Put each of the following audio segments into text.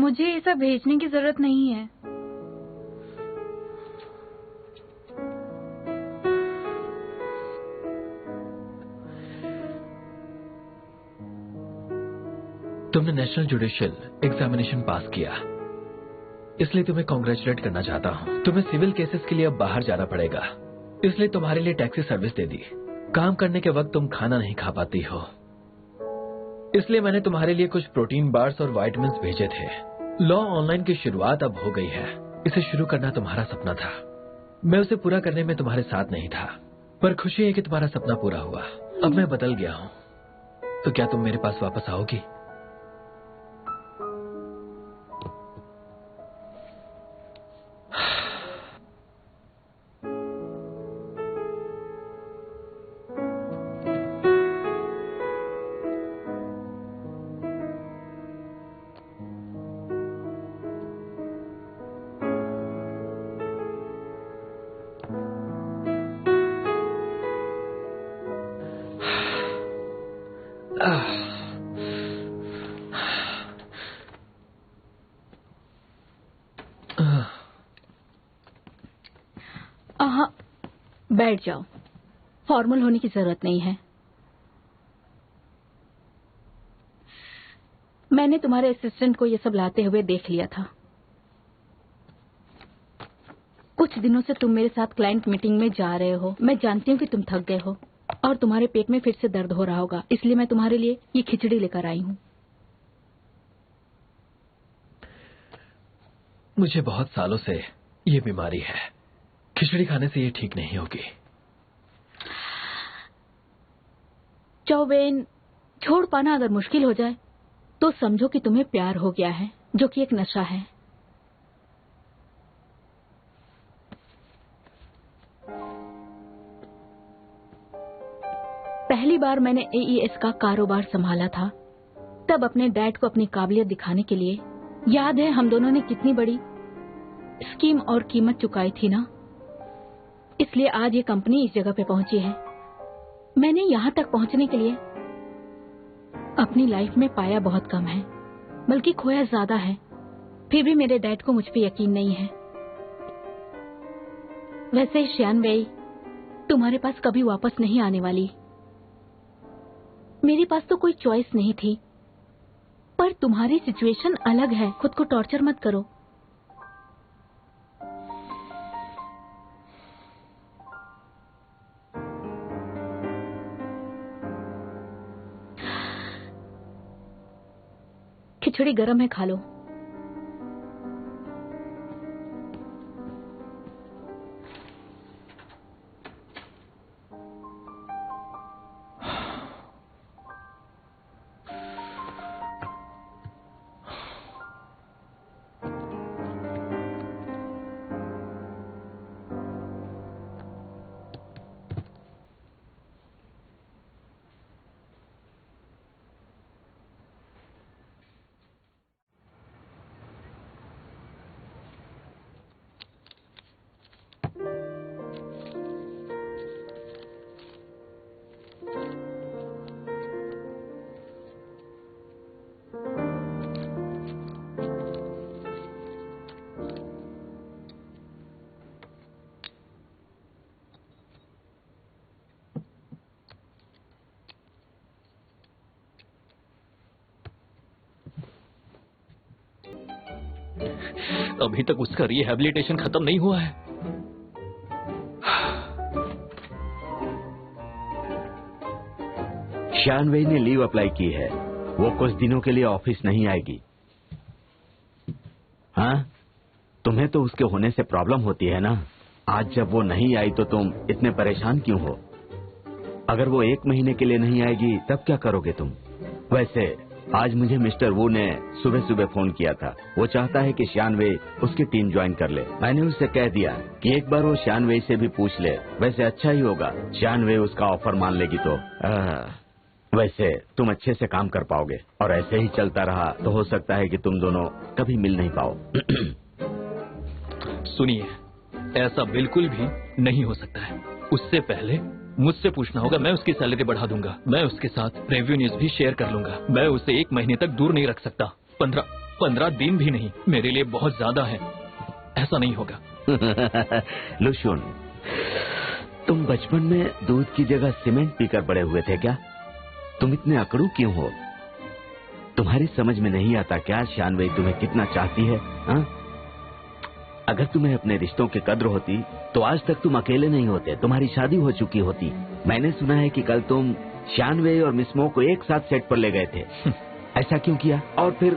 मुझे ये सब भेजने की जरूरत नहीं है। तुमने नेशनल जुडिशियल एग्जामिनेशन पास किया, इसलिए तुम्हें कॉन्ग्रेचुलेट करना चाहता हूँ। तुम्हें सिविल केसेस के लिए अब बाहर जाना पड़ेगा, इसलिए तुम्हारे लिए टैक्सी सर्विस दे दी। काम करने के वक्त तुम खाना नहीं खा पाती हो, इसलिए मैंने तुम्हारे लिए कुछ प्रोटीन बार्स और विटामिन्स भेजे थे। लॉ ऑनलाइन की शुरुआत अब हो गई है। इसे शुरू करना तुम्हारा सपना था, मैं उसे पूरा करने में तुम्हारे साथ नहीं था, पर खुशी है कि तुम्हारा सपना पूरा हुआ। अब मैं बदल गया हूँ, तो क्या तुम मेरे पास वापस आओगी? बैठ जाओ, फॉर्मल होने की जरूरत नहीं है। मैंने तुम्हारे असिस्टेंट को ये सब लाते हुए देख लिया था। कुछ दिनों से तुम मेरे साथ क्लाइंट मीटिंग में जा रहे हो। मैं जानती हूँ कि तुम थक गए हो और तुम्हारे पेट में फिर से दर्द हो रहा होगा, इसलिए मैं तुम्हारे लिए ये खिचड़ी लेकर आई हूँ। मुझे बहुत सालों से ये बीमारी है, खिचड़ी खाने से ये ठीक नहीं होगी। चौबेन, छोड़ पाना अगर मुश्किल हो जाए तो समझो कि तुम्हें प्यार हो गया है, जो कि एक नशा है। पहली बार मैंने एईएस का कारोबार संभाला था, तब अपने डैड को अपनी काबिलियत दिखाने के लिए, याद है हम दोनों ने कितनी बड़ी स्कीम और कीमत चुकाई थी ना। इसलिए आज ये कंपनी इस जगह पे पहुंची है। मैंने यहां तक पहुंचने के लिए अपनी लाइफ में पाया बहुत कम है, बल्कि खोया ज्यादा है। फिर भी मेरे डैड को मुझ पे यकीन नहीं है। वैसे श्यान वेई, तुम्हारे पास कभी वापस नहीं आने वाली। मेरे पास तो कोई चॉइस नहीं थी, पर तुम्हारी सिचुएशन अलग है। खुद को टॉर्चर मत करो। खिचड़ी गरम है, खा लो। अभी तक उसका रिहेबिलिटेशन खत्म नहीं हुआ है। श्यान वेई ने लीव अप्लाई की है, वो कुछ दिनों के लिए ऑफिस नहीं आएगी। हाँ, तुम्हें तो उसके होने से प्रॉब्लम होती है ना। आज जब वो नहीं आई तो तुम इतने परेशान क्यों हो? अगर वो 1 महीने के लिए नहीं आएगी तब क्या करोगे तुम? वैसे आज मुझे मिस्टर वू ने सुबह सुबह फोन किया था। वो चाहता है कि श्यान वेई उसकी टीम ज्वाइन कर ले। मैंने उससे कह दिया कि एक बार वो श्यान वेई से भी पूछ ले। वैसे अच्छा ही होगा, श्यान वेई उसका ऑफर मान लेगी तो। वैसे तुम अच्छे से काम कर पाओगे, और ऐसे ही चलता रहा तो हो सकता है कि तुम दोनों कभी मिल नहीं पाओ। सुनिए, ऐसा बिल्कुल भी नहीं हो सकता है। उससे पहले मुझसे पूछना होगा। मैं उसकी सैलरी बढ़ा दूंगा, मैं उसके साथ रेवेन्यूज भी शेयर कर लूंगा। मैं उसे 1 महीने तक दूर नहीं रख सकता। 15 दिन भी नहीं, मेरे लिए बहुत ज्यादा है। ऐसा नहीं होगा। लुशुन, तुम बचपन में दूध की जगह सीमेंट पीकर बड़े हुए थे क्या? तुम इतने अकड़ू क्यों हो? तुम्हारी समझ में नहीं आता क्या शानवी तुम्हें कितना चाहती है? हा? अगर तुम्हें अपने रिश्तों की कद्र होती तो आज तक तुम अकेले नहीं होते, तुम्हारी शादी हो चुकी होती। मैंने सुना है कि कल तुम शानवी और मिसमो को एक साथ सेट पर ले गए थे। ऐसा क्यों किया? और फिर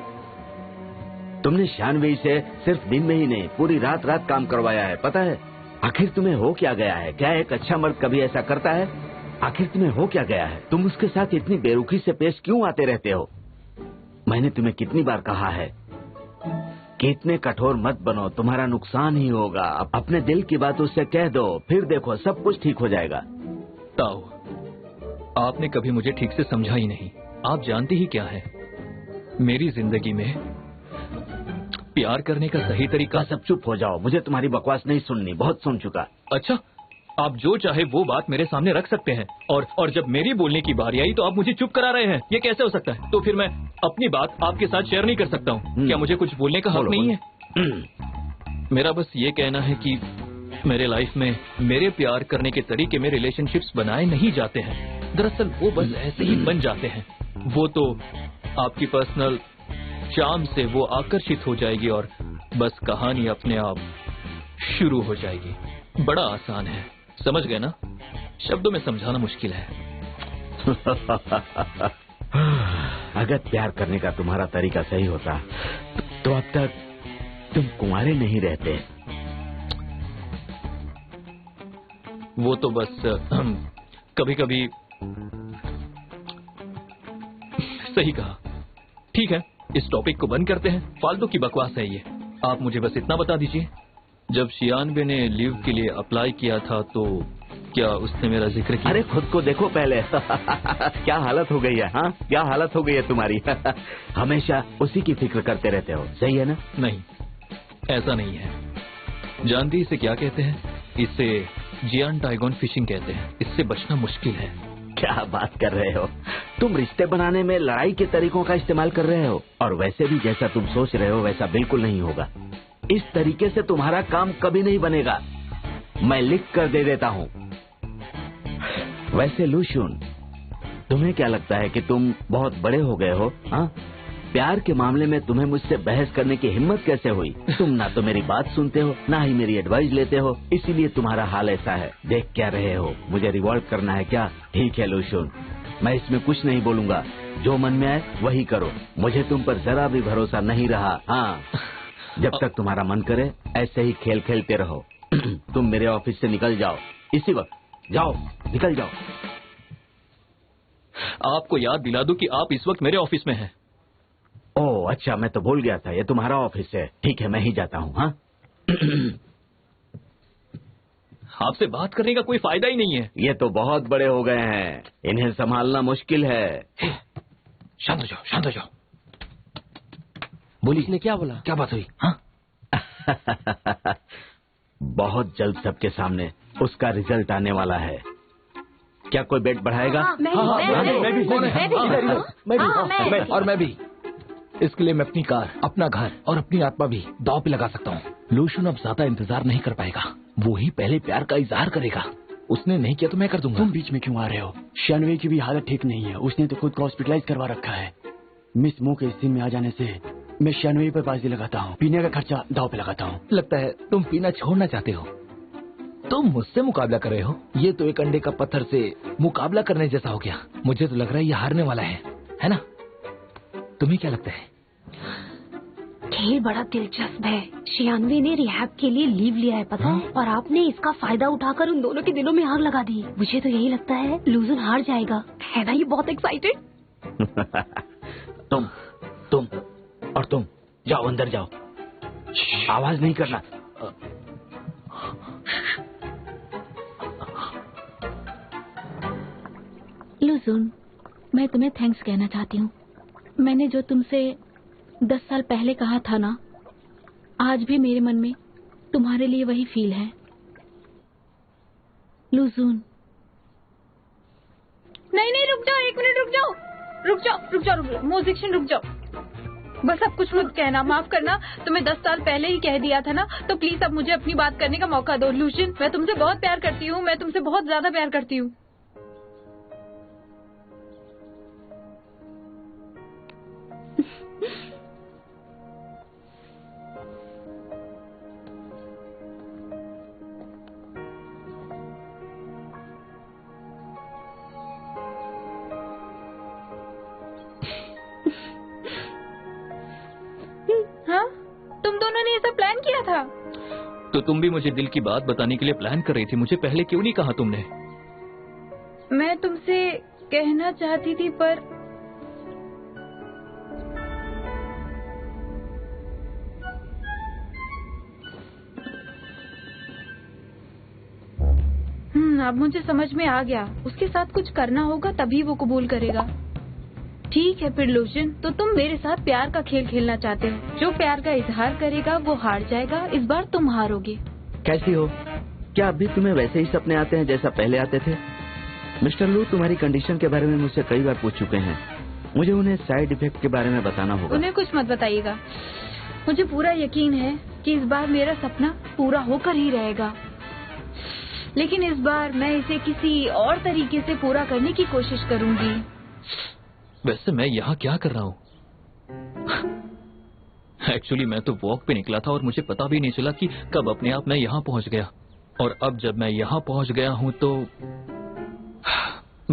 तुमने शानवी से सिर्फ दिन में ही नहीं, पूरी रात रात काम करवाया है, पता है? आखिर तुम्हें हो क्या गया है? क्या एक अच्छा मर्द कभी ऐसा करता है? आखिर तुम्हें हो क्या गया है? तुम उसके साथ इतनी बेरुखी से पेश क्यों आते रहते हो? मैंने तुम्हें कितनी बार कहा है कि इतने कठोर मत बनो, तुम्हारा नुकसान ही होगा। अपने दिल की बात उससे कह दो, फिर देखो सब कुछ ठीक हो जाएगा। ताऊ, आपने कभी मुझे ठीक से समझा ही नहीं। आप जानती ही क्या है, मेरी जिंदगी में प्यार करने का सही तरीका। सब चुप हो जाओ, मुझे तुम्हारी बकवास नहीं सुननी, बहुत सुन चुका। अच्छा, आप जो चाहे वो बात मेरे सामने रख सकते हैं, और जब मेरी बोलने की बारी आई तो आप मुझे चुप करा रहे हैं। ये कैसे हो सकता है? तो फिर मैं अपनी बात आपके साथ शेयर नहीं कर सकता हूँ? क्या मुझे कुछ बोलने का हक नहीं है? मेरा बस ये कहना है कि मेरे लाइफ में मेरे प्यार करने के तरीके में रिलेशनशिप्स बनाए नहीं जाते हैं। दरअसल वो बस ऐसे ही बन जाते हैं। वो तो आपकी पर्सनल चार्म से वो आकर्षित हो जाएगी और बस कहानी अपने आप शुरू हो जाएगी। बड़ा आसान है, समझ गए ना? शब्दों में समझाना मुश्किल है। अगर प्यार करने का तुम्हारा तरीका सही होता तो अब तक तुम कुंवारे नहीं रहते। वो तो बस कभी कभी। सही कहा। ठीक है, इस टॉपिक को बंद करते हैं, फालतू की बकवास है ये। आप मुझे बस इतना बता दीजिए, जब शियानबे ने लीव के लिए अप्लाई किया था तो क्या उसने मेरा जिक्र किया? अरे खुद को देखो पहले। क्या हालत हो गई है? हाँ, क्या हालत हो गई है तुम्हारी? हमेशा उसी की फिक्र करते रहते हो, सही है ना? नहीं, ऐसा नहीं है। जानती इसे क्या कहते हैं? इसे जियान टाइगोन फिशिंग कहते हैं। इससे बचना मुश्किल है। क्या बात कर रहे हो? तुम रिश्ते बनाने में लड़ाई के तरीकों का इस्तेमाल कर रहे हो, और वैसे भी जैसा तुम सोच रहे हो वैसा बिल्कुल नहीं होगा। इस तरीके से तुम्हारा काम कभी नहीं बनेगा। मैं लिख कर दे देता हूँ। वैसे लुशुन, तुम्हें क्या लगता है कि तुम बहुत बड़े हो गए हो? हाँ, प्यार के मामले में तुम्हें मुझसे बहस करने की हिम्मत कैसे हुई? तुम ना तो मेरी बात सुनते हो, ना ही मेरी एडवाइस लेते हो, इसीलिए तुम्हारा हाल ऐसा है। देख क्या रहे हो? मुझे रिवॉल्व करना है क्या? ठीक है लुशुन, मैं इसमें कुछ नहीं बोलूंगा। जो मन में आए वही करो। मुझे तुम पर जरा भी भरोसा नहीं रहा। हाँ, जब तक तुम्हारा मन करे ऐसे ही खेल खेलते रहो। तुम मेरे ऑफिस से निकल जाओ इसी वक्त। जाओ, निकल जाओ। आपको याद दिला दूं कि आप इस वक्त मेरे ऑफिस में हैं। ओह अच्छा, मैं तो भूल गया था, ये तुम्हारा ऑफिस है। ठीक है, मैं ही जाता हूँ। हाँ। आपसे बात करने का कोई फायदा ही नहीं है। ये तो बहुत बड़े हो गए हैं, इन्हें संभालना मुश्किल है। शांत हो जाओ, शांत हो जाओ। बोली, इसने क्या बोला? क्या बात हुई? हाँ? बहुत जल्द सबके सामने उसका रिजल्ट आने वाला है। क्या कोई बेट बढ़ाएगा? मैं भी। इसके लिए मैं अपनी कार, अपना घर और अपनी आत्मा भी दांव पे लगा सकता हूँ। लूशुन अब ज्यादा इंतजार नहीं कर पाएगा, वो ही पहले प्यार का इजहार करेगा। उसने नहीं किया तो मैं कर दूंगा। तुम बीच में क्यों आ रहे हो? शानवी की भी हालत ठीक नहीं है, उसने तो खुद को हॉस्पिटलाइज करवा रखा है। मिस मो के इस सीन में आ जाने से मैं शानवी पर बाजी लगाता हूँ, पीने का खर्चा दांव पे लगाता हूँ। लगता है तुम पीना छोड़ना चाहते हो। तुम मुझसे मुकाबला कर रहे हो? ये तो एक अंडे का पत्थर से मुकाबला करने जैसा हो गया। मुझे तो लग रहा है ये हारने वाला है ना? तुम्हें क्या लगता है? खेल बड़ा दिलचस्प है। शियानवी ने रिहैब के लिए लीव लिया है, पता है? और आपने इसका फायदा उठाकर उन दोनों के दिलों में आग लगा दी। मुझे तो यही लगता है लूजन हार जाएगा, है ना? ये बहुत एक्साइटेड। तुम जाओ, अंदर जाओ, आवाज नहीं करना। लुजुन, मैं तुम्हें थैंक्स कहना चाहती हूँ। मैंने जो तुमसे 10 साल पहले कहा था ना, आज भी मेरे मन में तुम्हारे लिए वही फील है। लुजुन। नहीं, रुक जाओ, 1 मिनट रुक जाओ। म्यूजिशियन रुक जाओ। बस अब कुछ मत कहना, माफ करना। तुम्हें 10 साल पहले ही कह दिया था ना, तो प्लीज अब मुझे अपनी बात करने का मौका दो। लूशियन, मैं तुमसे बहुत प्यार करती हूँ, मैं तुमसे बहुत ज्यादा प्यार करती हूँ। हाँ, तुम दोनों ने ये सब प्लान किया था? तो तुम भी मुझे दिल की बात बताने के लिए प्लान कर रही थी, मुझे पहले क्यों नहीं कहा तुमने? मैं तुमसे कहना चाहती थी पर अब मुझे समझ में आ गया। उसके साथ कुछ करना होगा तभी वो कबूल करेगा। ठीक है फिर लूशियन, तो तुम मेरे साथ प्यार का खेल खेलना चाहते हो। जो प्यार का इजहार करेगा वो हार जाएगा। इस बार तुम हारोगे। कैसी हो? क्या अभी तुम्हें वैसे ही सपने आते हैं जैसा पहले आते थे? मिस्टर लू तुम्हारी कंडीशन के बारे में मुझसे कई बार पूछ चुके हैं। मुझे उन्हें साइड इफेक्ट के बारे में बताना होगा। उन्हें कुछ मत बताइएगा। मुझे पूरा यकीन है कि इस बार मेरा सपना पूरा होकर ही रहेगा, लेकिन इस बार मैं इसे किसी और तरीके से पूरा करने की कोशिश करूंगी। वैसे मैं यहाँ क्या कर रहा हूँ? एक्चुअली मैं तो वॉक पे निकला था और मुझे पता भी नहीं चला कि कब अपने आप मैं यहाँ पहुँच गया। और अब जब मैं यहाँ पहुँच गया हूँ तो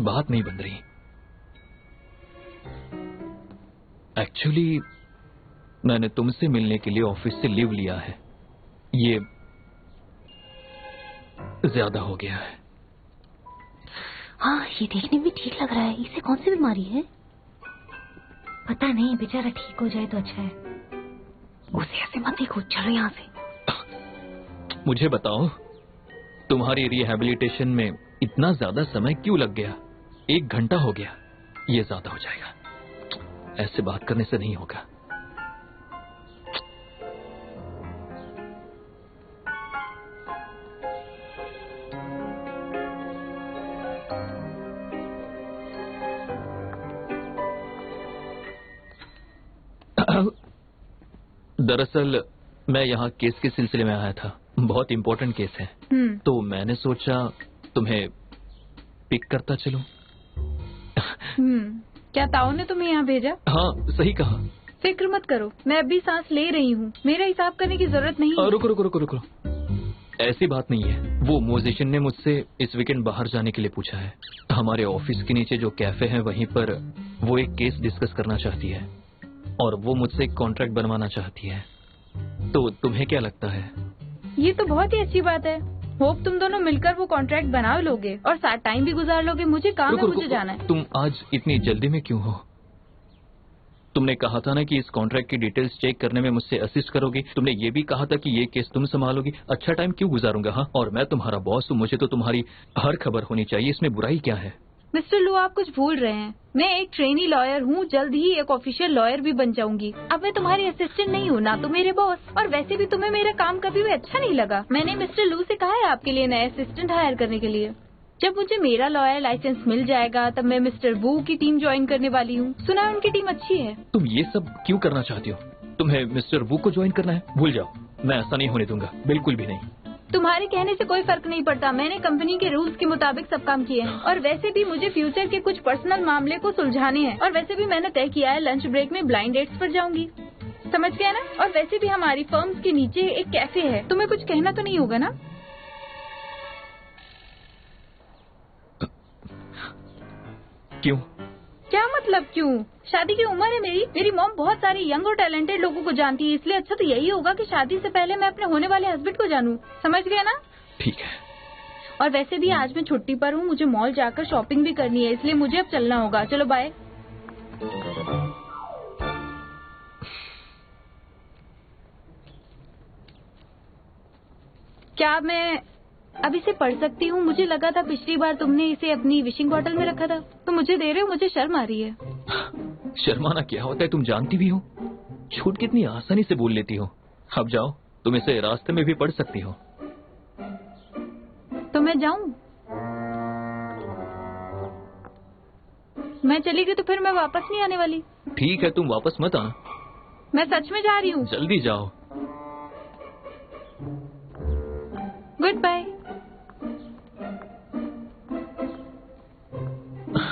बात नहीं बन रही। एक्चुअली मैंने तुमसे मिलने के लिए ऑफिस से लीव लिया है। ये ज्यादा हो गया है। हाँ, ये देखने में ठीक लग रहा है। इसे कौन सी बीमारी है पता नहीं। बेचारा ठीक हो जाए तो अच्छा है। उसे ऐसे मत देखो, चलो यहाँ से। मुझे बताओ, तुम्हारी रिहैबिलिटेशन में इतना ज्यादा समय क्यों लग गया? 1 घंटा हो गया। ये ज्यादा हो जाएगा। ऐसे बात करने से नहीं होगा। दरअसल मैं यहाँ केस के सिलसिले में आया था। बहुत इम्पोर्टेंट केस है, तो मैंने सोचा तुम्हें पिक करता चलूं। क्या ताऊ ने तुम्हें यहाँ भेजा? हाँ, सही कहा। फिक्र मत करो, मैं अभी सांस ले रही हूँ। मेरा हिसाब करने की जरूरत नहीं है। रुको रुको रुको रुको, ऐसी बात नहीं है। वो म्यूजिशियन ने मुझसे इस वीकेंड बाहर जाने के लिए पूछा है। हमारे ऑफिस के नीचे जो कैफे है वहीं पर वो एक केस डिस्कस करना चाहती है और वो मुझसे एक कॉन्ट्रैक्ट बनवाना चाहती है। तो तुम्हें क्या लगता है? ये तो बहुत ही अच्छी बात है। होप तुम दोनों मिलकर वो कॉन्ट्रैक्ट बना लोगे और साथ टाइम भी गुजार लोगे। मुझे काम है, मुझे जाना है। तुम आज इतनी जल्दी में क्यों हो? तुमने कहा था ना कि इस कॉन्ट्रैक्ट की डिटेल्स चेक करने में मुझसे असिस्ट करोगी। तुमने ये भी कहा था कि ये केस तुम संभालोगी। अच्छा टाइम क्यों गुजारूंगा? हाँ, और मैं तुम्हारा बॉस हूँ, मुझे तो तुम्हारी हर खबर होनी चाहिए। इसमें बुराई क्या है? मिस्टर लू, आप कुछ भूल रहे हैं। मैं एक ट्रेनी लॉयर हूँ, जल्द ही एक ऑफिशियल लॉयर भी बन जाऊंगी। अब मैं तुम्हारी असिस्टेंट नहीं हूँ, ना तो मेरे बॉस। और वैसे भी तुम्हें मेरा काम कभी भी अच्छा नहीं लगा। मैंने मिस्टर लू से कहा है आपके लिए नए असिस्टेंट हायर करने के लिए। जब मुझे मेरा लॉयर लाइसेंस मिल जाएगा तब मैं मिस्टर वू की टीम ज्वाइन करने वाली हूँ। सुना है उनकी टीम अच्छी है। तुम ये सब क्यों करना चाहती हो? तुम्हें मिस्टर वू को ज्वाइन करना है? भूल जाओ, मैं ऐसा नहीं होने दूंगा, बिल्कुल भी नहीं। तुम्हारे कहने से कोई फर्क नहीं पड़ता। मैंने कंपनी के रूल्स के मुताबिक सब काम किए हैं। और वैसे भी मुझे फ्यूचर के कुछ पर्सनल मामले को सुलझाने हैं। और वैसे भी मैंने तय किया है लंच ब्रेक में ब्लाइंड डेट्स पर जाऊंगी। समझ गया ना? और वैसे भी हमारी फर्म्स के नीचे एक कैफे है। तुम्हें कुछ कहना तो नहीं होगा ना? क्यों? क्या मतलब क्यों? शादी की उम्र है मेरी मॉम बहुत सारी यंग और टैलेंटेड लोगों को जानती है, इसलिए अच्छा तो यही होगा कि शादी से पहले मैं अपने होने वाले हस्बैंड को जानूं। समझ गया ना? ठीक है। और वैसे भी आज मैं छुट्टी पर हूँ, मुझे मॉल जाकर शॉपिंग भी करनी है, इसलिए मुझे अब चलना होगा। चलो बाय। क्या मैं अब इसे पढ़ सकती हूँ? मुझे लगा था पिछली बार तुमने इसे अपनी विशिंग बॉटल में रखा था, तो मुझे दे रहे हो। मुझे शर्म आ रही है। शर्माना क्या होता है? तुम जानती भी हो झूठ कितनी आसानी से बोल लेती हो। अब जाओ, तुम इसे रास्ते में भी पढ़ सकती हो। तो मैं जाऊं? मैं चली गई तो फिर मैं वापस नहीं आने वाली। ठीक है, तुम वापस मत आना। मैं सच में जा रही हूँ। जल्दी जाओ। Good bye.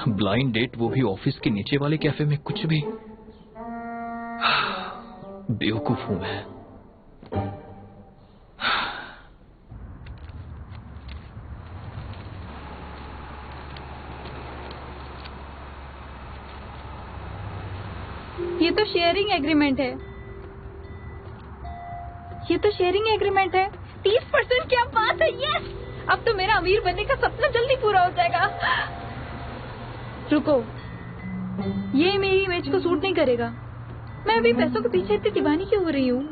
ब्लाइंड डेट, वो भी ऑफिस के नीचे वाले कैफे में। कुछ भी बेवकूफ हूं मैं। ये तो शेयरिंग एग्रीमेंट है। ये तो शेयरिंग एग्रीमेंट है। 30%, क्या बात है। यस, अब तो मेरा अमीर बनने का सपना जल्दी पूरा हो जाएगा। रुको, ये मेरी इमेज को सूट नहीं करेगा। मैं अभी पैसों के पीछे इतनी दीवानी क्यों हो रही हूँ?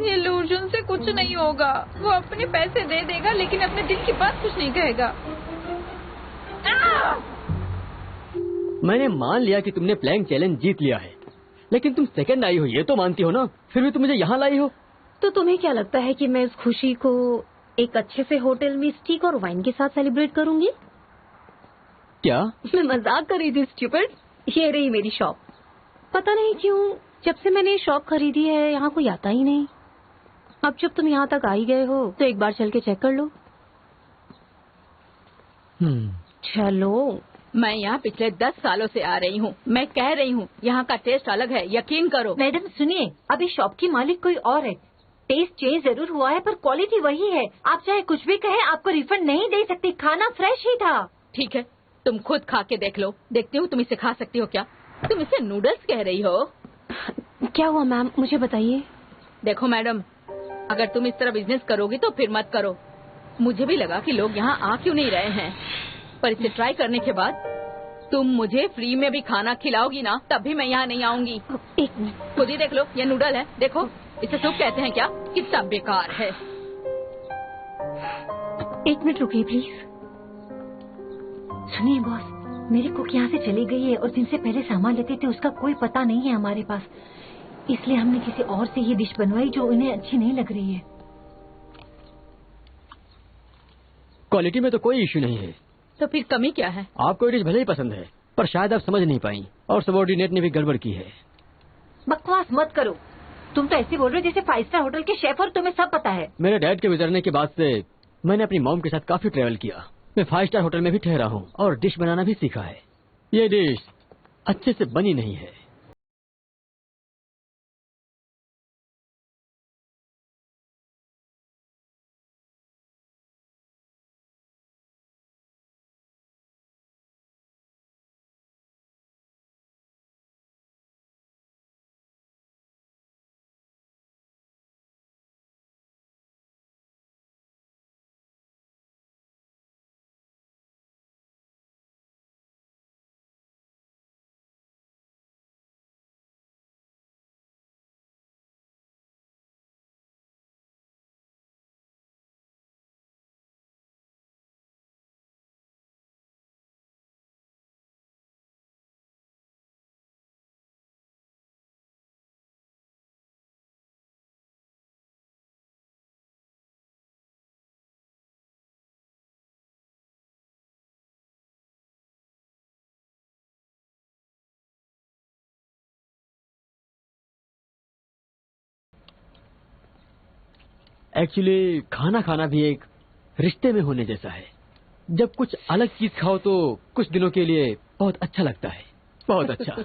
ये लूजन से कुछ नहीं होगा। वो अपने पैसे दे देगा लेकिन अपने दिल की बात कुछ नहीं कहेगा। मैंने मान लिया कि तुमने प्लैंक चैलेंज जीत लिया है, लेकिन तुम सेकंड आई हो ये तो मानती हो ना, फिर भी तुम मुझे यहाँ लाई हो। तो तुम्हें क्या लगता है कि मैं इस खुशी को एक अच्छे से होटल में स्टीक और वाइन के साथ सेलिब्रेट करूंगी? क्या? मैं मजाक कर रही थी स्टूपिड। ये रही मेरी शॉप। पता नहीं क्यों जब से मैंने शॉप खरीदी है यहाँ कोई आता ही नहीं। अब जब तुम यहाँ तक आ ही गए हो तो एक बार चल के चेक कर लो। चलो। मैं यहाँ पिछले 10 सालों से आ रही हूँ। मैं कह रही हूँ यहाँ का टेस्ट अलग है, यकीन करो। मैडम सुनिए, अभी शॉप की मालिक कोई और है। टेस्ट चेंज जरूर हुआ है पर क्वालिटी वही है। आप चाहे कुछ भी कहें, आपको रिफंड नहीं दे सकती। खाना फ्रेश ही था। ठीक है, तुम खुद खा के देख लो। देखती हूँ तुम इसे खा सकती हो क्या। तुम इसे नूडल्स कह रही हो। क्या हुआ मैम, मुझे बताइए। देखो मैडम, अगर तुम इस तरह बिजनेस करोगी तो फिर मत करो। मुझे भी लगा कि लोग यहाँ आ क्यों नहीं रहे हैं, पर इसे ट्राई करने के बाद तुम मुझे फ्री में भी खाना खिलाओगी ना, तब भी मैं यहाँ नहीं आऊंगी। एक मिनट, खुद ही देख लो, ये नूडल है, देखो इसे सूप कहते हैं क्या। कितना बेकार है। एक मिनट रुकिए प्लीज। सुनिए बॉस, मेरी कुक यहाँ से चली गई है और जिनसे पहले सामान लेते थे उसका कोई पता नहीं है हमारे पास। इसलिए हमने किसी और से ये डिश बनवाई जो उन्हें अच्छी नहीं लग रही है। क्वालिटी में तो कोई इश्यू नहीं है। तो फिर कमी क्या है? आपको ये डिश भले ही पसंद है पर शायद आप समझ नहीं पाई और सबॉर्डिनेट ने भी गड़बड़ की है। बकवास मत करो। तुम तो ऐसे बोल रहे हो जैसे 5 स्टार होटल के शेफ और तुम्हें सब पता है। मेरे डैड के गुजरने के बाद से मैंने अपनी मॉम के साथ काफी ट्रेवल किया। मैं 5 स्टार होटल में भी ठहरा हूँ और डिश बनाना भी सीखा है। ये डिश अच्छे से बनी नहीं है। एक्चुअली खाना खाना भी एक रिश्ते में होने जैसा है। जब कुछ अलग चीज खाओ तो कुछ दिनों के लिए बहुत अच्छा लगता है, बहुत अच्छा।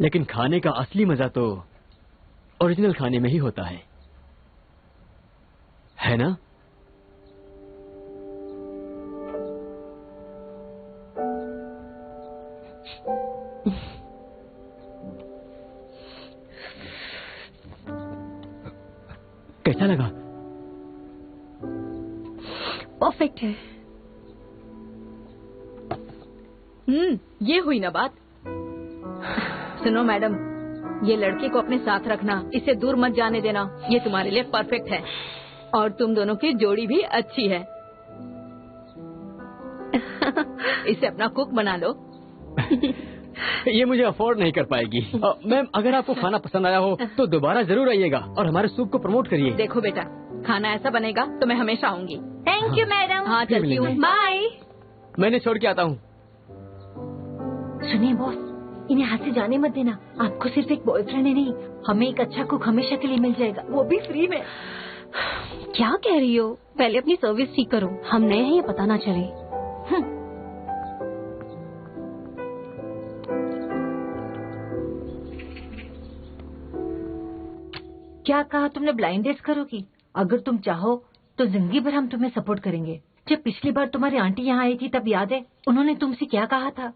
लेकिन खाने का असली मजा तो ओरिजिनल खाने में ही होता है ना? कैसा लगा? परफेक्ट है। ये हुई ना बात। सुनो मैडम, ये लड़के को अपने साथ रखना, इसे दूर मत जाने देना। ये तुम्हारे लिए परफेक्ट है और तुम दोनों की जोड़ी भी अच्छी है। इसे अपना कुक बना लो। ये मुझे अफोर्ड नहीं कर पाएगी। मैम, अगर आपको खाना पसंद आया हो तो दोबारा जरूर आइएगा और हमारे सूप को प्रमोट करिए। देखो बेटा, खाना ऐसा बनेगा तो मैं हमेशा आऊंगी। Thank you madam. हाँ, चलती हूँ, बाय। मैंने छोड़ के आता हूँ। सुनिए बॉस, इन्हें हाथ से जाने मत देना। आपको सिर्फ एक बॉयफ्रेंड ही नहीं, हमें एक अच्छा कुक हमेशा के लिए मिल जाएगा, वो भी फ्री में। क्या कह रही हो? पहले अपनी सर्विस ठीक करो। हम नए हैं, ये पता ना चले। क्या कहा तुमने? ब्लाइंड डेट्स करोगी? अगर तुम चाहो तो जिंदगी भर हम तुम्हें सपोर्ट करेंगे। जब पिछली बार तुम्हारी आंटी यहाँ आई थी तब याद है उन्होंने तुमसे क्या कहा था?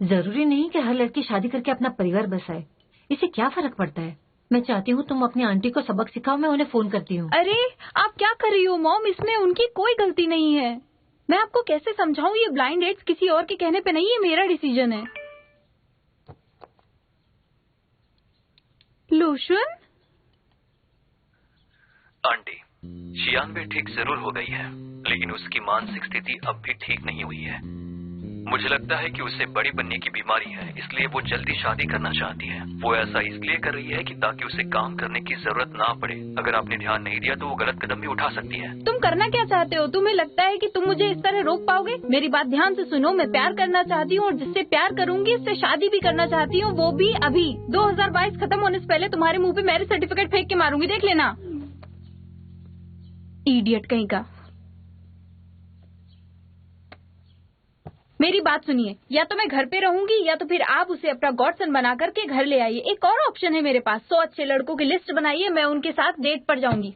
जरूरी नहीं कि हर लड़की शादी करके अपना परिवार बसाए, इससे क्या फर्क पड़ता है। मैं चाहती हूँ तुम अपनी आंटी को सबक सिखाओ, मैं उन्हें फोन करती हूँ। अरे आप क्या कर रही हो मॉम? इसमें उनकी कोई गलती नहीं है। मैं आपको कैसे समझाऊं? ये ब्लाइंड डेट्स किसी और के कहने पे नहीं है, मेरा डिसीजन है। लोशन आंटी, शियानवी ठीक जरूर हो गई है, लेकिन उसकी मानसिक स्थिति अब भी ठीक नहीं हुई है। मुझे लगता है कि उसे बड़ी बनने की बीमारी है, इसलिए वो जल्दी शादी करना चाहती है। वो ऐसा इसलिए कर रही है कि ताकि उसे काम करने की जरूरत ना पड़े। अगर आपने ध्यान नहीं दिया तो वो गलत कदम भी उठा सकती है। तुम करना क्या चाहते हो? तुम्हें लगता है कि तुम मुझे इस तरह रोक पाओगे? मेरी बात ध्यान से सुनो। मैं प्यार करना चाहती हूँ और जिससे प्यार करूंगी उससे शादी भी करना चाहती हूँ, वो भी अभी। 2022 खत्म होने से पहले तुम्हारे मुंह पे मैरिज सर्टिफिकेट फेंक के मारूंगी, देख लेना। इडियट कहीं का। मेरी बात सुनिए, या तो मैं घर पे रहूंगी या तो फिर आप उसे अपना गॉडसन बना करके घर ले आइए। एक और ऑप्शन है मेरे पास, 100 अच्छे लड़कों की लिस्ट बनाइए, मैं उनके साथ डेट पर जाऊंगी।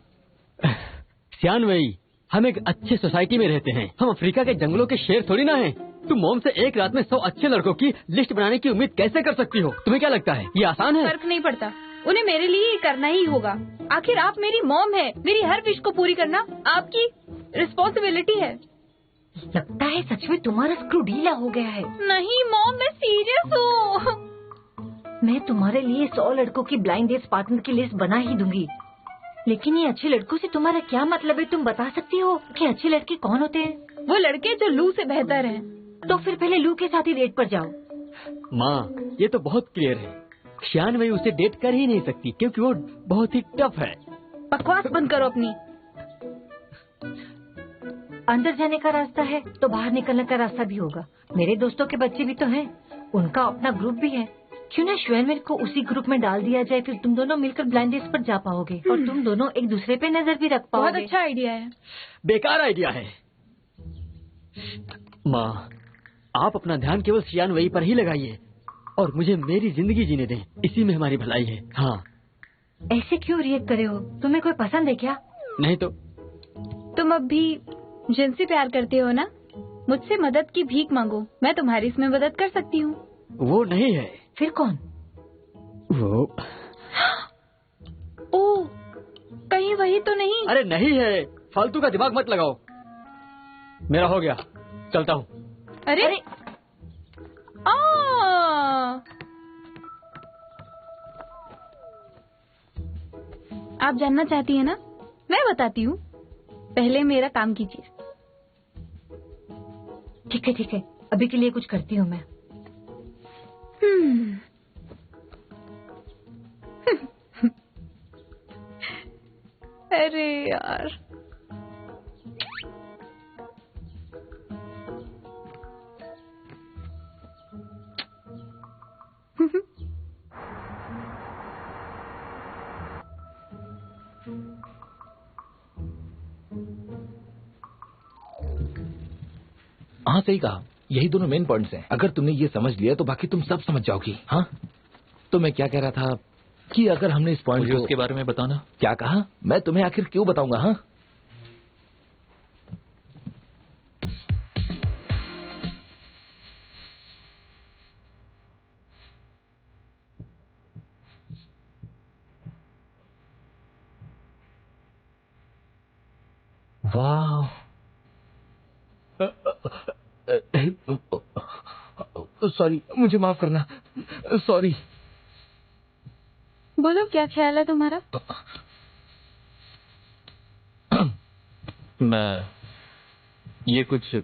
सियानवी, हम एक अच्छी सोसाइटी में रहते हैं, हम अफ्रीका के जंगलों के शेर थोड़ी ना हैं। तुम मोम से एक रात में 100 अच्छे लड़कों की लिस्ट बनाने की उम्मीद कैसे कर सकती हो? तुम्हें क्या लगता है ये आसान है? फर्क नहीं पड़ता, उन्हें मेरे लिए ये करना ही होगा। आखिर आप मेरी मॉम है, मेरी हर विश को पूरी करना आपकी रिस्पॉन्सिबिलिटी है। लगता है सच में तुम्हारा स्क्रू ढीला हो गया है। नहीं मॉम, मैं सीरियस हूँ। मैं तुम्हारे लिए 100 लड़कों की ब्लाइंड डेट्स पार्टनर की लिस्ट बना ही दूंगी, लेकिन ये अच्छे लड़कों से तुम्हारा क्या मतलब है? तुम बता सकती हो कि अच्छे लड़के कौन होते हैं? वो लड़के जो लू से बेहतर हैं। तो फिर पहले लू के साथ ही डेट पर जाओ। माँ, ये तो बहुत क्लियर है, शियानवी उसे डेट कर ही नहीं सकती क्योंकि वो बहुत ही टफ है। बकवास बंद करो अपनी। अंदर जाने का रास्ता है तो बाहर निकलने का रास्ता भी होगा। मेरे दोस्तों के बच्चे भी तो हैं, उनका अपना ग्रुप भी है। क्यों ना श्वेनवेल को उसी ग्रुप में डाल दिया जाए, फिर तुम दोनों मिलकर ब्लाइंड डेट्स पर जा पाओगे और तुम दोनों एक दूसरे पे नजर भी रख पाओगे। बहुत अच्छा आइडिया है। बेकार आइडिया है। माँ, आप अपना ध्यान केवल शियानवी पर ही लगाइए और मुझे मेरी जिंदगी जीने दें, इसी में हमारी भलाई है। हाँ। ऐसे क्यों रिएक्ट करे हो? तुम्हें कोई पसंद है क्या? नहीं तो। तुम अब भी जिनसे प्यार करते हो ना, मुझसे मदद की भीख मांगो, मैं तुम्हारी इसमें मदद कर सकती हूँ। वो नहीं है। फिर कौन? वो ओह, कहीं वही तो नहीं? अरे नहीं है, फालतू का दिमाग मत लगाओ। मेरा हो गया, चलता हूँ। अरे आप जानना चाहती है ना? मैं बताती हूँ, पहले मेरा काम कीजिए। ठीक है, अभी के लिए कुछ करती हूँ मैं। अरे यार, हाँ सही कहा, यही दोनों मेन पॉइंट्स हैं। अगर तुमने ये समझ लिया तो बाकी तुम सब समझ जाओगी। हाँ, तो मैं क्या कह रहा था कि अगर हमने इस पॉइंट को... उसके बारे में बताना। क्या कहा? मैं तुम्हें आखिर क्यों बताऊंगा? हाँ, वाह, सॉरी, मुझे माफ करना, सॉरी। बोलो क्या ख्याल है तुम्हारा? मैं ये कुछ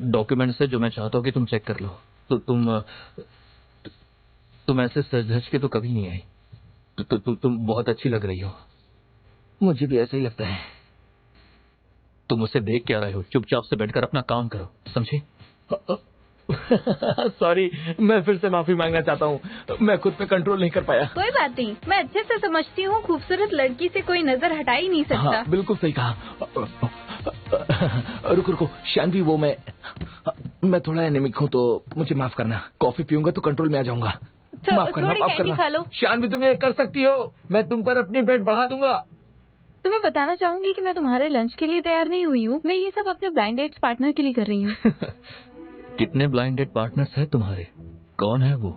डॉक्यूमेंट्स है जो मैं चाहता हूँ कि तुम चेक कर लो। तो तुम ऐसे सज-धज के तो कभी नहीं आई। तुम बहुत अच्छी लग रही हो। मुझे भी ऐसा ही लगता है। तुम उसे देख क्या रहे हो? चुपचाप से बैठकर अपना काम करो, समझे? सॉरी, मैं फिर से माफी मांगना चाहता हूँ, मैं खुद पे कंट्रोल नहीं कर पाया। कोई बात नहीं, मैं अच्छे से समझती हूँ खूबसूरत लड़की से कोई नजर हटा ही नहीं सकता। हाँ, बिल्कुल सही कहा। रुको रुको शानवी, वो मैं थोड़ा एनेमिक हूँ तो मुझे माफ करना। कॉफी पीऊंगा तो कंट्रोल में आ जाऊंगा। माफ करना, माफ खा करना। लो। शानवी, तुम ये कर सकती हो, मैं तुम पर अपनी बेट बढ़ा दूंगा। तुम्हें बताना चाहूंगी कि मैं तुम्हारे लंच के लिए तैयार नहीं हुई हूँ। मैं ये सब अपने ब्लाइंड डेट्स पार्टनर के लिए कर रही हूँ। कितने ब्लाइंड डेट पार्टनर्स हैं तुम्हारे? कौन है वो?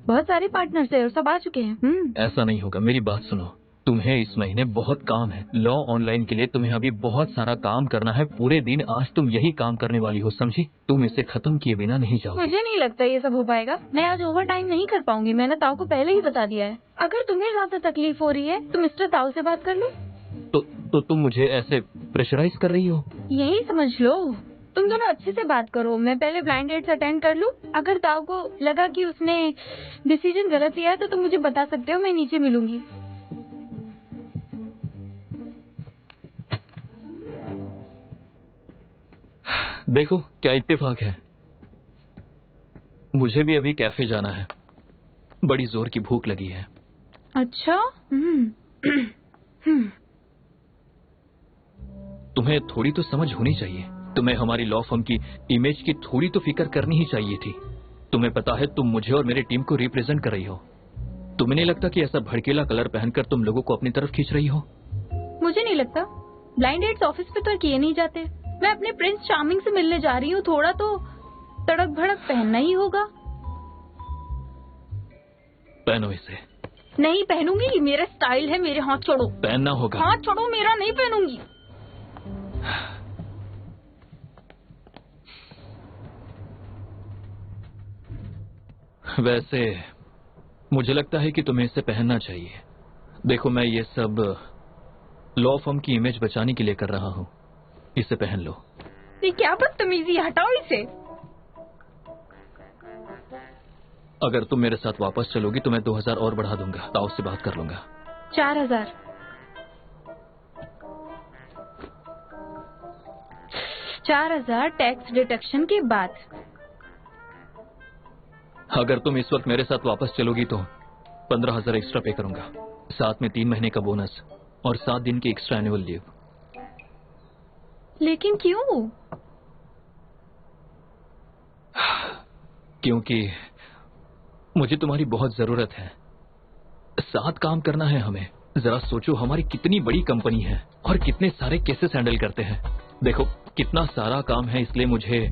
बहुत सारे पार्टनर्स है और सब आ चुके हैं। ऐसा नहीं होगा, मेरी बात सुनो। तुम्हें इस महीने बहुत काम है। लॉ ऑनलाइन के लिए तुम्हें अभी बहुत सारा काम करना है। पूरे दिन आज तुम यही काम करने वाली हो, समझी? तुम इसे खत्म किए बिना नहीं जाओगी। मुझे नहीं लगता ये सब हो पाएगा। मैं आज ओवर टाइम नहीं कर पाऊंगी। मैंने ताऊ को पहले ही बता दिया है। अगर तुम्हें ज्यादा तकलीफ हो रही है तो मिस्टर ताऊ से बात कर लो। तो तुम मुझे ऐसे प्रेशराइज कर रही हो? यही समझ लो। तुम दोनों अच्छे से बात करो। मैं पहले ब्लाइंड डेट्स अटेंड कर लूं। अगर ताऊ को लगा कि उसने डिसीजन गलत लिया है तो तुम मुझे बता सकते हो, मैं नीचे मिलूंगी। देखो क्या इत्तेफाक है। मुझे भी अभी कैफे जाना है। बड़ी जोर की भूख लगी है। अच्छा। तुम्हें थोड़ी तो समझ होनी चाहिए। तुम्हें हमारी लॉ फर्म की इमेज की थोड़ी तो फिक्र करनी ही चाहिए थी। तुम्हें पता है तुम मुझे और मेरी टीम को रिप्रेजेंट कर रही हो। तुम्हें नहीं लगता कि ऐसा भड़कीला कलर पहनकर तुम लोगों को अपनी तरफ खींच रही हो? मुझे नहीं लगता। ब्लाइंड डेट्स ऑफिस पे तो किए नहीं जाते। मैं अपने प्रिंस चार्मिंग से मिलने जा रही हूँ, थोड़ा तो तड़क भड़क पहनना ही होगा। पहनो इसे। नहीं पहनूंगी, मेरा स्टाइल है। मेरे हाथ छोड़ो। पहनना होगा। हाथ छोड़ो मेरा, नहीं पहनूंगी। वैसे मुझे लगता है कि तुम्हें इसे पहनना चाहिए। देखो मैं ये सब लॉ फर्म की इमेज बचाने के लिए कर रहा हूँ। इसे पहन लो। ये क्या बदतमीजी, हटाओ इसे। अगर तुम मेरे साथ वापस चलोगी तो मैं 2000 और बढ़ा दूंगा। ताऊ से बात कर लूंगा। 4000। 4000 टैक्स डिडक्शन के बाद। अगर तुम इस वक्त मेरे साथ वापस चलोगी तो 15000 एक्स्ट्रा पे करूंगा, साथ में 3 महीने का बोनस और 7 दिन की एक्स्ट्रा एनुअल लीव। लेकिन क्यों? क्योंकि मुझे तुम्हारी बहुत जरूरत है। साथ काम करना है हमें। जरा सोचो हमारी कितनी बड़ी कंपनी है और कितने सारे केसेस हैंडल करते हैं। देखो कितना सारा काम है, इसलिए मुझे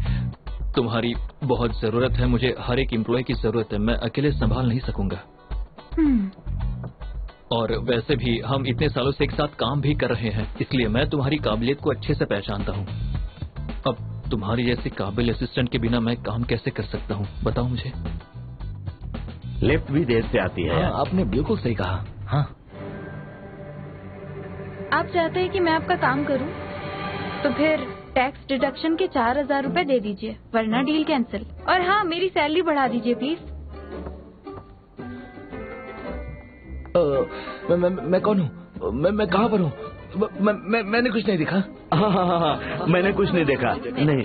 तुम्हारी बहुत जरूरत है। मुझे हर एक एम्प्लॉय की जरूरत है। मैं अकेले संभाल नहीं सकूंगा। और वैसे भी हम इतने सालों से एक साथ काम भी कर रहे हैं, इसलिए मैं तुम्हारी काबिलियत को अच्छे से पहचानता हूँ। अब तुम्हारी जैसी काबिल असिस्टेंट के बिना मैं काम कैसे कर सकता हूँ, बताओ मुझे। लिफ्ट भी देर से आती है। हाँ, आपने बिल्कुल सही कहा। हाँ, आप चाहते हैं कि मैं आपका काम करूं? तो फिर टैक्स डिडक्शन के 4000 रुपए दे दीजिए, वरना डील कैंसिल। और हाँ, मेरी सैलरी बढ़ा दीजिए प्लीज। मैं कौन हूँ? मैं कहाँ पर हूँ? मैंने कुछ नहीं देखा। हाँ, मैंने कुछ नहीं देखा। नहीं।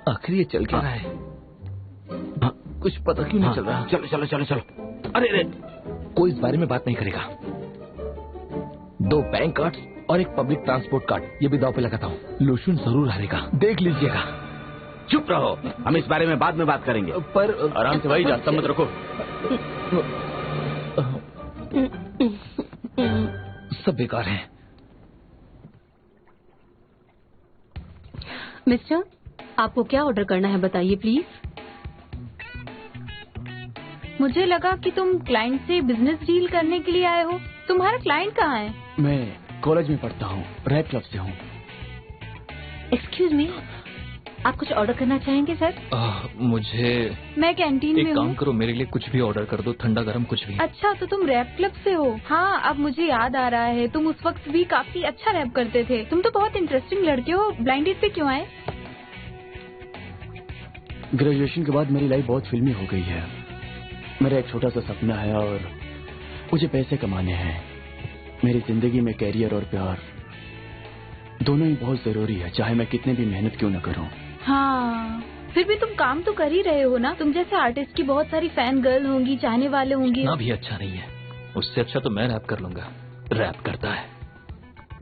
आखिर ये चल क्या रहा है? कुछ पता क्यों नहीं चल रहा? चलो चलो चलो चलो। अरे कोई इस बारे में बात नहीं करेगा। 2 बैंक कार्ड और एक पब्लिक ट्रांसपोर्ट कार्ड, ये भी दाव पे लगाता हूँ। लूशुन जरूर हारेगा, देख लीजिएगा। चुप रहो, हम इस बारे में बाद में बात करेंगे। पर आराम से भाई, जाता मत रखो। सब बेकार हैं। मिस्टर, आपको क्या ऑर्डर करना है बताइए प्लीज। मुझे लगा कि तुम क्लाइंट से बिजनेस डील करने के लिए आए हो। तुम्हारा क्लाइंट कहाँ है? मैं कॉलेज में पढ़ता हूँ, रैप क्लब से हूँ। एक्सक्यूज मी, आप कुछ ऑर्डर करना चाहेंगे सर? मुझे मैं कैंटीन एक में काम हूँ। करो, मेरे लिए कुछ भी ऑर्डर कर दो, ठंडा गरम कुछ भी। अच्छा, तो तुम रैप क्लब से हो? हाँ, अब मुझे याद आ रहा है, तुम उस वक्त भी काफी अच्छा रैप करते थे। तुम तो बहुत इंटरेस्टिंग लड़के हो। ब्लाइंड डेट पे क्यों आए? ग्रेजुएशन के बाद मेरी लाइफ बहुत फिल्मी हो गई है। मेरा एक छोटा सा सपना है और मुझे पैसे कमाने हैं। मेरी जिंदगी में कैरियर और प्यार दोनों ही बहुत जरूरी है, चाहे मैं कितने भी मेहनत क्यों न करूं। हाँ, फिर भी तुम काम तो कर ही रहे हो ना। तुम जैसे आर्टिस्ट की बहुत सारी फैन गर्ल होंगी, चाहने वाले होंगे। ना भी अच्छा नहीं है, उससे अच्छा तो मैं रैप कर लूंगा। रैप करता है।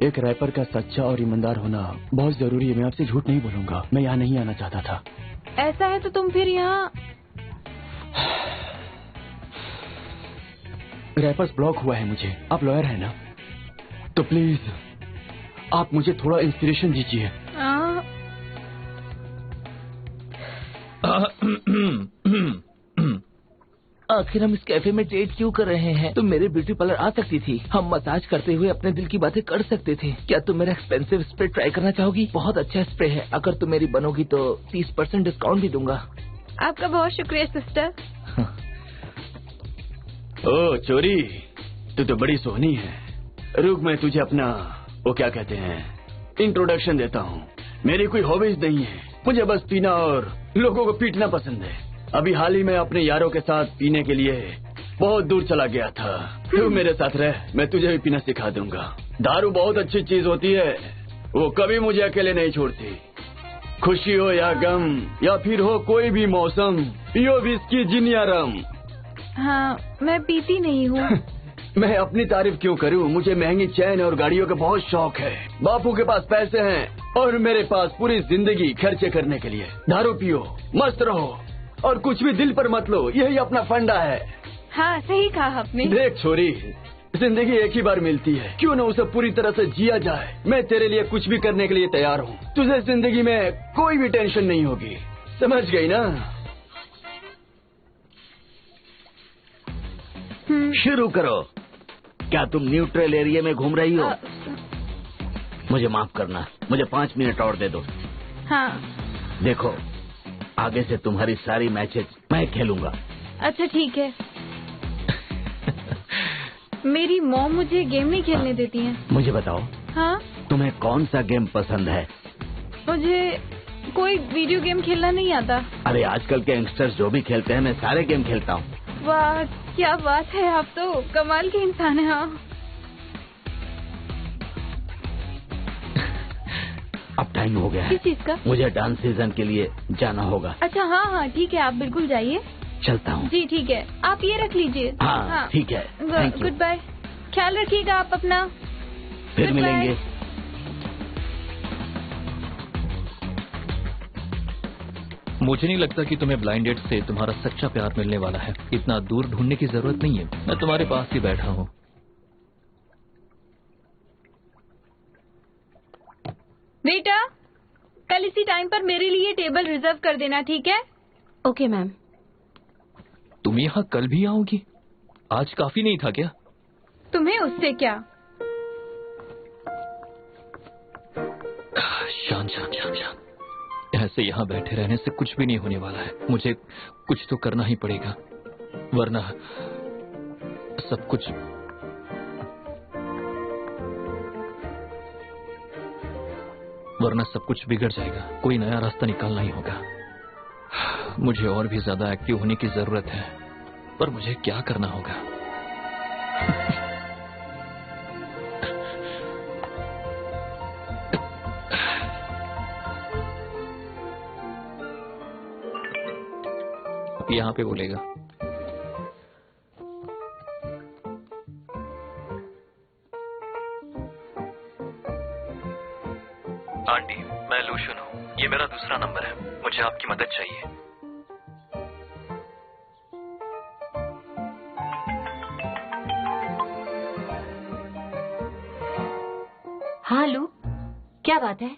एक रैपर का सच्चा और ईमानदार होना बहुत जरूरी है। मैं आपसे झूठ नहीं बोलूंगा, मैं यहाँ नहीं आना चाहता था। ऐसा है तो तुम फिर यहाँ। रैपर्स ब्लॉक हुआ है मुझे। आप लॉयर है ना, तो प्लीज आप मुझे थोड़ा इंस्पिरेशन दीजिए। आखिर हम इस कैफे में डेट क्यों कर रहे हैं? तुम मेरे ब्यूटी पार्लर आ सकती थी, हम मसाज करते हुए अपने दिल की बातें कर सकते थे। क्या तुम मेरा एक्सपेंसिव स्प्रे ट्राई करना चाहोगी? बहुत अच्छा स्प्रे है, अगर तुम मेरी बनोगी तो 30% डिस्काउंट भी दूंगा। आपका बहुत शुक्रिया सिस्टर। ओ चोरी, तू तो बड़ी सोहनी है। रुक, मैं तुझे अपना वो क्या कहते हैं इंट्रोडक्शन देता हूँ। मेरी कोई हॉबीज नहीं है, मुझे बस पीना और लोगों को पीटना पसंद है। अभी हाल ही में अपने यारों के साथ पीने के लिए बहुत दूर चला गया था। तू मेरे साथ रह, मैं तुझे भी पीना सिखा दूंगा। दारू बहुत अच्छी चीज होती है, वो कभी मुझे अकेले नहीं छोड़ती। खुशी हो या गम या फिर हो कोई भी मौसम, पियो विस्की जिन या रम। हाँ, मैं पीती नहीं हूँ। मैं अपनी तारीफ क्यों करूं? मुझे महंगी चैन और गाड़ियों का बहुत शौक है। बापू के पास पैसे हैं और मेरे पास पूरी जिंदगी खर्चे करने के लिए। दारू पियो, मस्त रहो और कुछ भी दिल पर मत लो, यही अपना फंडा है। हाँ, सही कहा आपने। देख छोरी, जिंदगी एक ही बार मिलती है, क्यों न उसे पूरी तरह से जिया जाए। मैं तेरे लिए कुछ भी करने के लिए तैयार हूँ। तुझे जिंदगी में कोई भी टेंशन नहीं होगी, समझ गई ना? शुरू करो। क्या तुम न्यूट्रल एरिया में घूम रही हो? मुझे माफ करना, मुझे 5 मिनट और दे दो। हाँ। देखो, आगे से तुम्हारी सारी मैचेस मैं खेलूंगा। अच्छा ठीक है। मेरी मॉम मुझे गेम नहीं खेलने देती है। मुझे बताओ, हाँ, तुम्हें कौन सा गेम पसंद है? मुझे कोई वीडियो गेम खेलना नहीं आता। अरे आजकल के यंगस्टर्स जो भी खेलते हैं, मैं सारे गेम खेलता हूँ। वाह, क्या बात है, आप तो कमाल के इंसान हैं। हाँ। अब टाइम हो गया है। किस चीज का? मुझे डांस सीजन के लिए जाना होगा। अच्छा हाँ हाँ ठीक है, आप बिल्कुल जाइए। चलता हूँ। जी ठीक है, आप ये रख लीजिए। हाँ ठीक है, थैंक यू। गुड बाय, ख्याल रखिएगा आप अपना। फिर मिलेंगे। मुझे नहीं लगता कि तुम्हें ब्लाइंड डेट से तुम्हारा सच्चा प्यार मिलने वाला है। इतना दूर ढूंढने की जरूरत नहीं है, मैं तुम्हारे पास ही बैठा हूँ। बेटा, कल इसी टाइम पर मेरे लिए टेबल रिजर्व कर देना, ठीक है? Okay ma'am. तुम यहाँ कल भी आओगी? आज काफी नहीं था क्या? तुम्हें उससे क्या? शांत शांत शांत शांत। ऐसे यहाँ बैठे रहने से कुछ भी नहीं होने वाला है। मुझे कुछ तो करना ही पड़ेगा, वरना सब कुछ बिगड़ जाएगा। कोई नया रास्ता निकालना ही होगा। मुझे और भी ज्यादा एक्टिव होने की जरूरत है, पर मुझे क्या करना होगा? यहाँ पे बोलेगा। आंटी, मैं लूशन हूँ, ये मेरा दूसरा नंबर है, मुझे आपकी मदद चाहिए। हाँ लू, क्या बात है?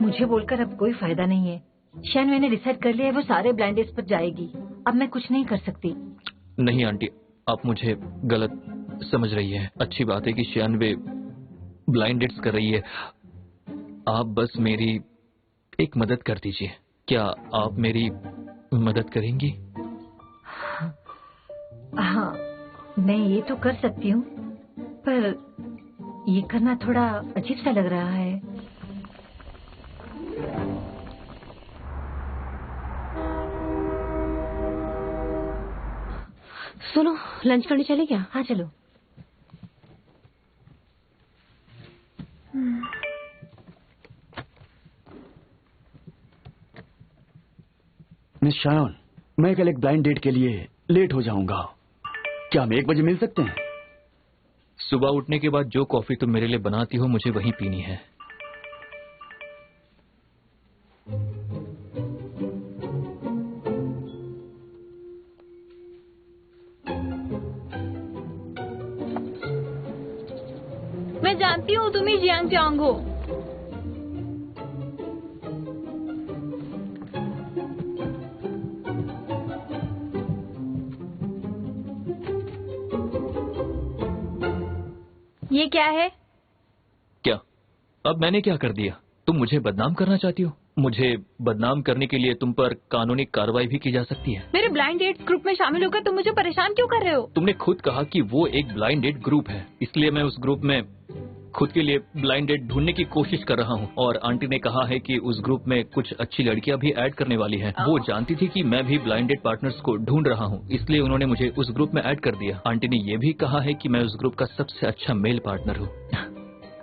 मुझे बोलकर अब कोई फायदा नहीं है। शायद मैंने डिसाइड कर लिया है, वो सारे ब्लाइंड डेट्स पर जाएगी। अब मैं कुछ नहीं कर सकती। नहीं आंटी, आप मुझे गलत समझ रही है। अच्छी बात है कि 96 ब्लाइंड डेट्स कर रही है। आप बस मेरी एक मदद कर दीजिए। क्या आप मेरी मदद करेंगी? हाँ, मैं ये तो कर सकती हूँ, पर ये करना थोड़ा अजीब सा लग रहा है। सुनो, लंच करने चले क्या? हाँ चलो। मिस शायन, मैं कल एक ब्लाइंड डेट के लिए लेट हो जाऊंगा। क्या हम 1 बजे मिल सकते हैं? सुबह उठने के बाद जो कॉफी तुम मेरे लिए बनाती हो मुझे वही पीनी है। मैं जानती हूँ तुम ही जियांग चांग हो। ये क्या है? क्या? अब मैंने क्या कर दिया? तुम मुझे बदनाम करना चाहती हो? मुझे बदनाम करने के लिए तुम पर कानूनी कार्रवाई भी की जा सकती है। मेरे ब्लाइंड डेट्स ग्रुप में शामिल होकर तुम मुझे परेशान क्यों कर रहे हो? तुमने खुद कहा कि वो एक ब्लाइंड डेट ग्रुप है, इसलिए मैं उस ग्रुप में खुद के लिए ब्लाइंड डेट ढूंढने की कोशिश कर रहा हूँ। और आंटी ने कहा है कि उस ग्रुप में कुछ अच्छी लड़कियां भी ऐड करने वाली हैं। वो जानती थी कि मैं भी ब्लाइंड डेट पार्टनर्स को ढूंढ रहा हूँ, इसलिए उन्होंने मुझे उस ग्रुप में ऐड कर दिया। आंटी ने ये भी कहा है कि मैं उस ग्रुप का सबसे अच्छा मेल पार्टनर हूँ।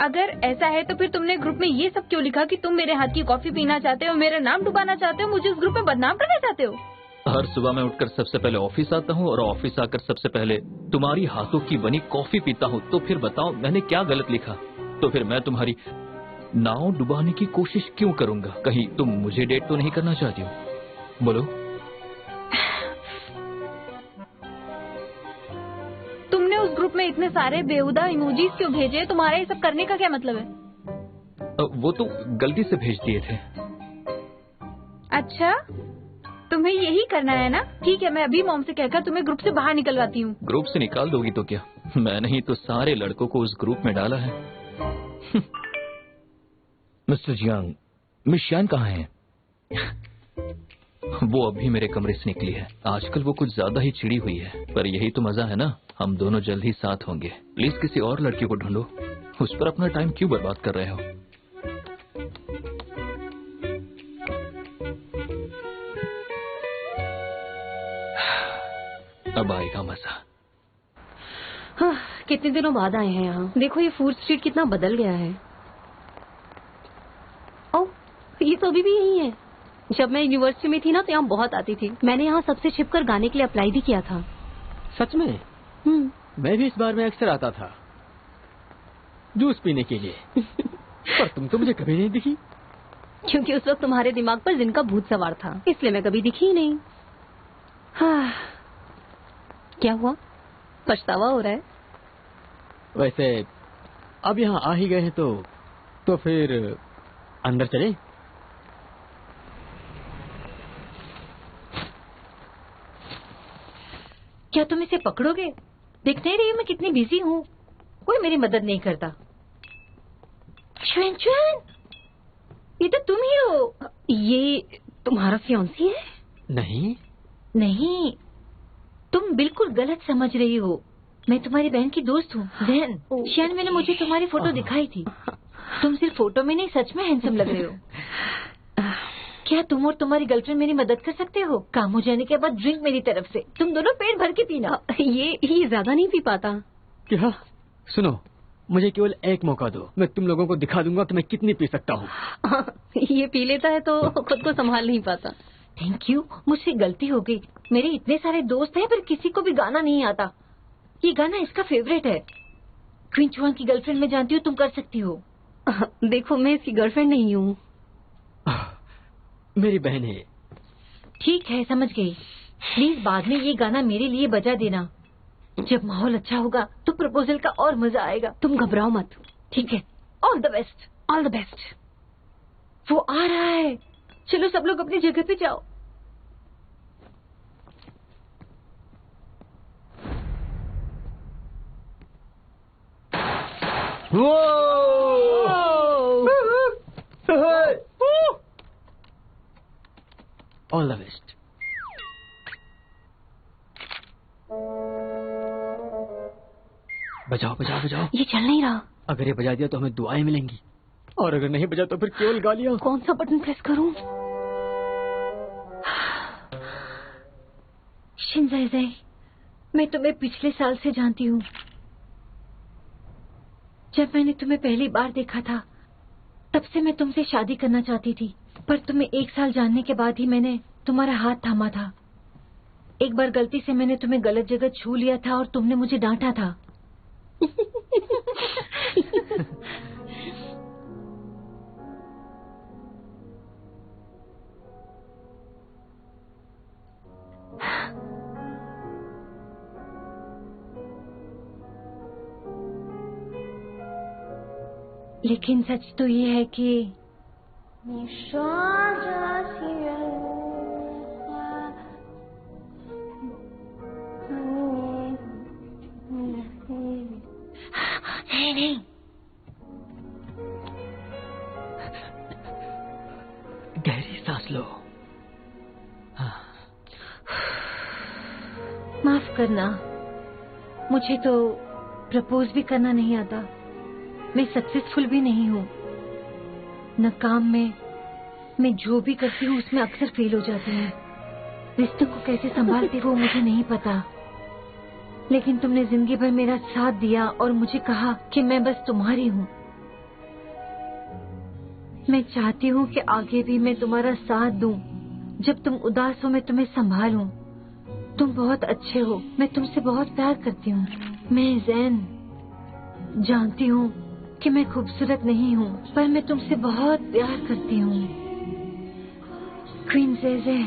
अगर ऐसा है तो फिर तुमने ग्रुप में ये सब क्यों लिखा कि तुम मेरे हाथ की कॉफी पीना चाहते हो, मेरा नाम डुबाना चाहते हो, मुझे उस ग्रुप में बदनाम करना चाहते हो? हर सुबह मैं उठकर सबसे पहले ऑफिस आता हूँ और ऑफिस आकर सबसे पहले तुम्हारी हाथों की बनी कॉफी पीता हूँ। तो फिर बताओ मैंने क्या गलत लिखा? तो फिर मैं तुम्हारी नाव डुबाने की कोशिश क्यों करूंगा? कहीं तुम मुझे डेट तो नहीं करना चाहती हो? बोलो। तुमने उस ग्रुप में इतने सारे बेहुदा इमोजीज क्यों भेजे? तुम्हारा ये सब करने का क्या मतलब है? वो तो गलती से भेज दिए थे। अच्छा, तुम्हें यही करना है ना? ठीक है, मैं अभी मॉम से कहकर तुम्हें ग्रुप से बाहर निकलवाती हूँ। ग्रुप से निकाल दोगी तो क्या? मैंने ही तो सारे लड़कों को उस ग्रुप में डाला है। मिस्टर जियांग, मिस शायन कहाँ है? वो अभी मेरे कमरे से निकली है। आजकल वो कुछ ज्यादा ही चिड़ी हुई है, पर यही तो मजा है ना, हम दोनों जल्द ही साथ होंगे। प्लीज किसी और लड़की को ढूंढो, उस पर अपना टाइम क्यों बर्बाद कर रहे हो? अब आएगा मजा। हाँ, कितने दिनों बाद आए हैं यहाँ। देखो ये फूड स्ट्रीट कितना बदल गया है। ओह, ये तो अभी भी यही है। जब मैं यूनिवर्सिटी में थी ना तो यहाँ बहुत आती थी। मैंने यहाँ सबसे छिपकर गाने के लिए अप्लाई भी किया था। सच में? मैं भी इस बार में अक्सर आता था जूस पीने के लिए। पर तुम तो मुझे कभी नहीं दिखी। क्योंकि उस वक्त तुम्हारे दिमाग पर जिनका भूत सवार था, इसलिए मैं कभी दिखी ही नहीं। हाँ, क्या हुआ? पछतावा हो रहा है? वैसे अब यहाँ आ ही गए हैं तो फिर अंदर चले? क्या तुम इसे पकड़ोगे? देख नहीं रही मैं कितनी बिजी हूँ, कोई मेरी मदद नहीं करता। चुन, ये तो तुम ही हो। ये तुम्हारा फियांसी है? नहीं नहीं, तुम बिल्कुल गलत समझ रही हो। मैं तुम्हारी बहन की दोस्त हूँ जैन। शायन ने मुझे तुम्हारी फोटो दिखाई थी। तुम सिर्फ फोटो में नहीं, सच में हैंडसम लग रहे हो। क्या तुम और तुम्हारी गर्लफ्रेंड मेरी मदद कर सकते हो? काम हो जाने के बाद ड्रिंक मेरी तरफ से, तुम दोनों पेट भर के पीना। ये ज्यादा नहीं पी पाता। क्या? सुनो, मुझे केवल एक मौका दो, मैं तुम लोगों को दिखा दूंगा कि मैं कितनी पी सकता हूँ। ये पी लेता है तो खुद को संभाल नहीं पाता। थैंक यू, मुझसे गलती हो गई। मेरे इतने सारे दोस्त हैं पर किसी को भी गाना नहीं आता। ये गाना इसका फेवरेट है। क्वीन चुआंग की गर्लफ्रेंड मैं जानती हूँ, तुम कर सकती हो। देखो, मैं इसकी गर्लफ्रेंड नहीं हूँ। मेरी बहन है। ठीक है, समझ गई। प्लीज बाद में ये गाना मेरे लिए बजा देना। जब माहौल अच्छा होगा तो प्रपोजल का और मजा आएगा। तुम घबराओ मत। ठीक है, all the best. All the best. वो आ रहा है, चलो सब लोग अपनी जगह पे जाओ। All the best. बजाओ बजाओ बजाओ। ये चल नहीं रहा। अगर ये बजा दिया तो हमें दुआएं मिलेंगी, और अगर नहीं बजा तो फिर केवल गालियां। कौन सा बटन प्रेस करूं? शिनज़ाइज़ाई, मैं तुम्हें पिछले साल से जानती हूँ। जब मैंने तुम्हें पहली बार देखा था तब से मैं तुमसे शादी करना चाहती थी, पर तुम्हें 1 साल जानने के बाद ही मैंने तुम्हारा हाथ थामा था। एक बार गलती से मैंने तुम्हें गलत जगह छू लिया था और तुमने मुझे डांटा था। लेकिन सच तो ये है कि नहीं, गहरी सांस लो। माफ करना, मुझे तो प्रपोज भी करना नहीं आता। मैं सक्सेसफुल भी नहीं हूँ। न काम में मैं जो भी करती हूँ उसमें अक्सर फेल हो जाती हूँ। रिश्तों को कैसे संभालती वो मुझे नहीं पता, लेकिन तुमने जिंदगी भर मेरा साथ दिया और मुझे कहा कि मैं बस तुम्हारी हूँ। मैं चाहती हूँ कि आगे भी मैं तुम्हारा साथ दूं। जब तुम उदास हो मैं तुम्हें संभालूं। तुम बहुत अच्छे हो, मैं तुमसे बहुत प्यार करती हूँ। मैं जैन जानती हूँ कि मैं खूबसूरत नहीं हूँ, पर मैं तुमसे बहुत प्यार करती हूँ। क्वीन ज़ेज़े,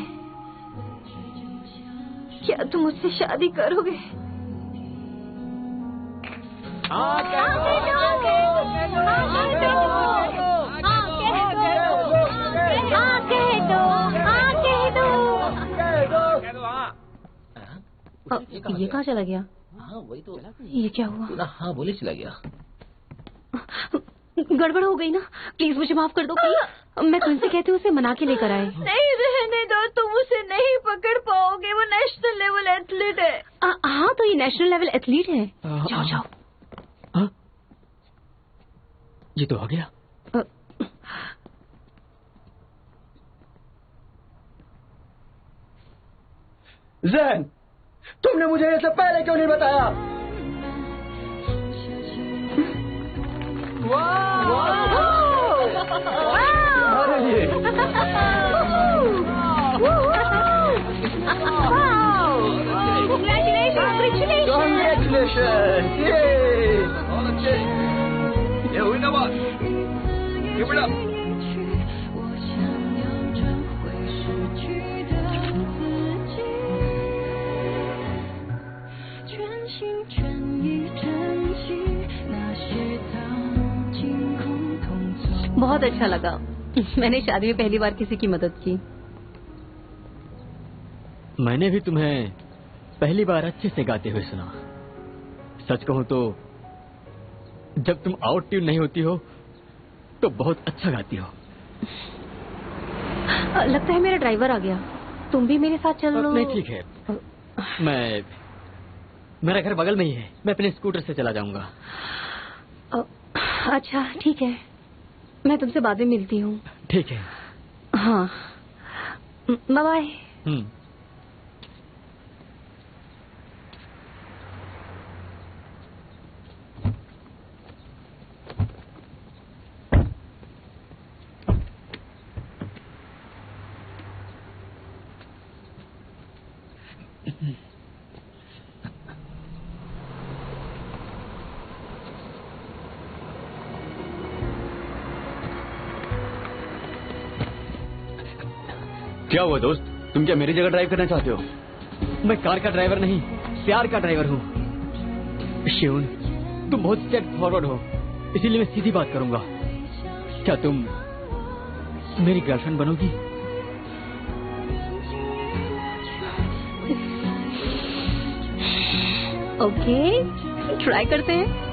क्या तुम मुझसे शादी करोगे? ये कहाँ चला गया? हाँ वही तो। ये क्या हुआ? हाँ बोले चला गया। गड़बड़ हो गई ना, प्लीज मुझे माफ कर दो। मैं तुमसे कहती हूँ उसे मना के लेकर आए। नहीं रहने दो, तुम उसे नहीं पकड़ पाओगे, वो नेशनल लेवल एथलीट है। हाँ तो ये नेशनल लेवल एथलीट है। जाओ जाओ। ये तो आ गया। जैन, तुमने मुझे ये सब पहले क्यों नहीं बताया? Congratulations! Yay! ये हुई ना बात? Give it up! बहुत अच्छा लगा। मैंने शादी में पहली बार किसी की मदद की। मैंने भी तुम्हें पहली बार अच्छे से गाते हुए सुना। सच कहूं तो जब तुम आउट ट्यून नहीं होती हो तो बहुत अच्छा गाती हो। लगता है मेरा ड्राइवर आ गया, तुम भी मेरे साथ चल लो। नहीं ठीक है, मेरा घर बगल में ही है, मैं अपने स्कूटर से चला जाऊंगा। अच्छा ठीक है, मैं तुमसे बाद में मिलती हूँ। ठीक है। हाँ बाय बाय। क्या हुआ दोस्त, तुम क्या मेरी जगह ड्राइव करना चाहते हो? मैं कार का ड्राइवर नहीं, प्यार का ड्राइवर हूँ। शिवन, तुम बहुत स्ट्रेट फॉरवर्ड हो, इसीलिए मैं सीधी बात करूंगा। क्या तुम मेरी गर्लफ्रेंड बनोगी? ओके, ट्राई करते हैं।